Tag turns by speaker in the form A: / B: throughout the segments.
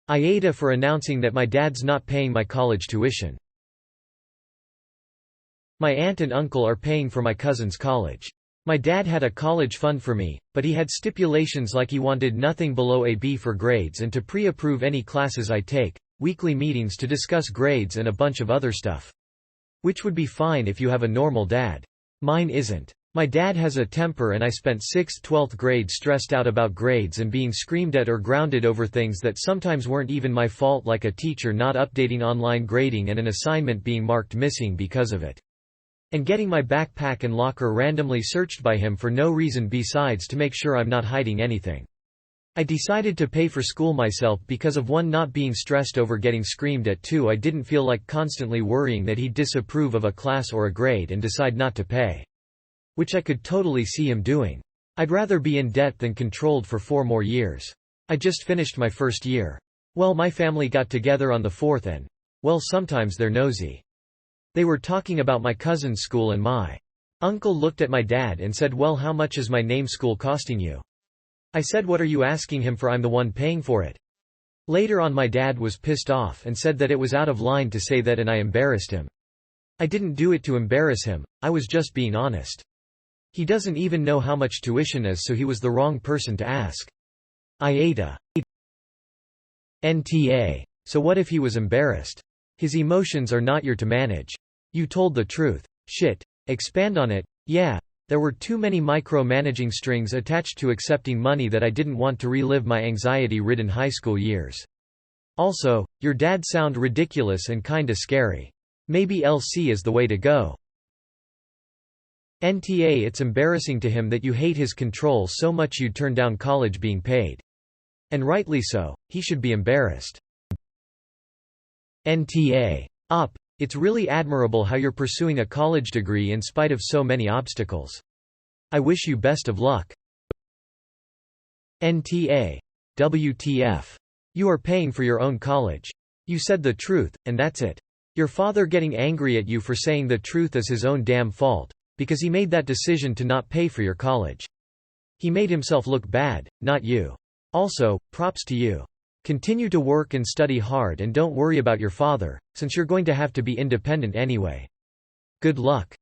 A: AITA for announcing that my dad's not paying my college tuition. My aunt and uncle are paying for my cousin's college. My dad had a college fund for me, but he had stipulations like he wanted nothing below a B for grades and to pre-approve any classes I take, weekly meetings to discuss grades and a bunch of other stuff. Which would be fine if you have a normal dad. Mine isn't. My dad has a temper and I spent 6th 12th grade stressed out about grades and being screamed at or grounded over things that sometimes weren't even my fault, like a teacher not updating online grading and an assignment being marked missing because of it. And getting my backpack and locker randomly searched by him for no reason besides to make sure I'm not hiding anything. I decided to pay for school myself because of 1, not being stressed over getting screamed at, 2, I didn't feel like constantly worrying that he'd disapprove of a class or a grade and decide not to pay. Which I could totally see him doing. I'd rather be in debt than controlled for 4 more years. I just finished my first year. Well, my family got together on the 4th and, well, sometimes they're nosy. They were talking about my cousin's school and my uncle looked at my dad and said, "Well, how much is my name school costing you?" I said, "What are you asking him for? I'm the one paying for it." Later on my dad was pissed off and said that it was out of line to say that and I embarrassed him. I didn't do it to embarrass him, I was just being honest. He doesn't even know how much tuition is, so he was the wrong person to ask. AITA. NTA. So what if he was embarrassed? His emotions are not yours to manage. You told the truth. Shit. Expand on it. Yeah. There were too many micromanaging strings attached to accepting money that I didn't want to relive my anxiety-ridden high school years. Also, your dad sound ridiculous and kinda scary. Maybe LC is the way to go. NTA. It's embarrassing to him that you hate his control so much you'd turn down college being paid. And rightly so, he should be embarrassed. NTA. Op. It's really admirable how you're pursuing a college degree in spite of so many obstacles. I wish you best of luck. NTA. WTF. You are paying for your own college. You said the truth, and that's it. Your father getting angry at you for saying the truth is his own damn fault, because he made that decision to not pay for your college. He made himself look bad, not you. Also, props to you. Continue to work and study hard and don't worry about your father, since you're going to have to be independent anyway. Good luck.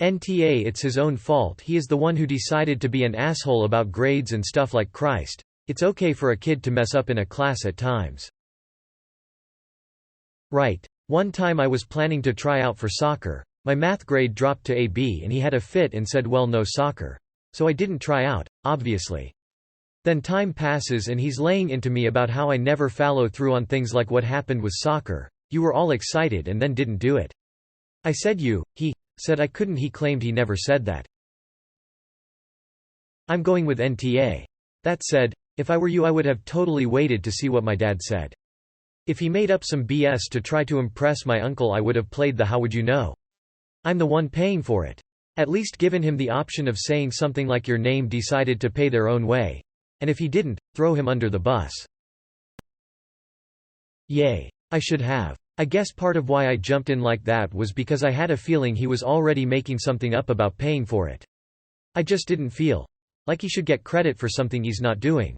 A: NTA. It's his own fault. He is the one who decided to be an asshole about grades and stuff like Christ. It's okay for a kid to mess up in a class at times. Right. One time I was planning to try out for soccer. My math grade dropped to a B and he had a fit and said, "Well, no soccer." So I didn't try out, obviously. Then time passes and he's laying into me about how I never follow through on things like what happened with soccer. You were all excited and then didn't do it. I said he said I couldn't. He claimed he never said that. I'm going with NTA. That said, if I were you I would have totally waited to see what my dad said. If he made up some BS to try to impress my uncle I would have played the "how would you know? I'm the one paying for it." At least given him the option of saying something like your name decided to pay their own way. And if he didn't, throw him under the bus. Yay. I should have. I guess part of why I jumped in like that was because I had a feeling he was already making something up about paying for it. I just didn't feel like he should get credit for something he's not doing.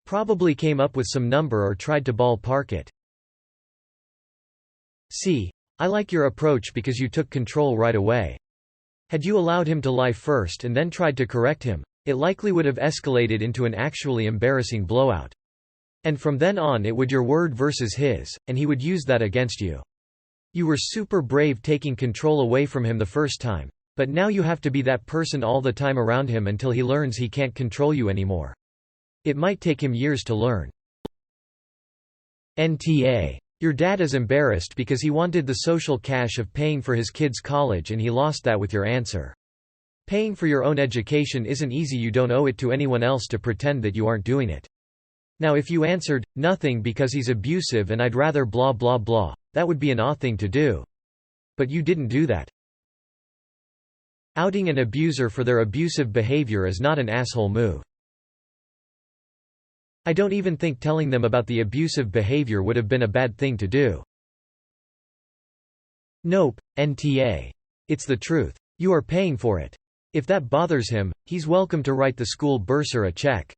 A: Probably came up with some number or tried to ballpark it. See, I like your approach because you took control right away. Had you allowed him to lie first and then tried to correct him, it likely would have escalated into an actually embarrassing blowout. And from then on it would your word versus his, and he would use that against you. You were super brave taking control away from him the first time, but now you have to be that person all the time around him until he learns he can't control you anymore. It might take him years to learn. NTA. Your dad is embarrassed because he wanted the social cash of paying for his kid's college and he lost that with your answer. Paying for your own education isn't easy. You don't owe it to anyone else to pretend that you aren't doing it. Now if you answered, "Nothing because he's abusive and I'd rather blah blah blah," that would be an odd thing to do. But you didn't do that. Outing an abuser for their abusive behavior is not an asshole move. I don't even think telling them about the abusive behavior would have been a bad thing to do. Nope, NTA. It's the truth. You are paying for it. If that bothers him, he's welcome to write the school bursar a check.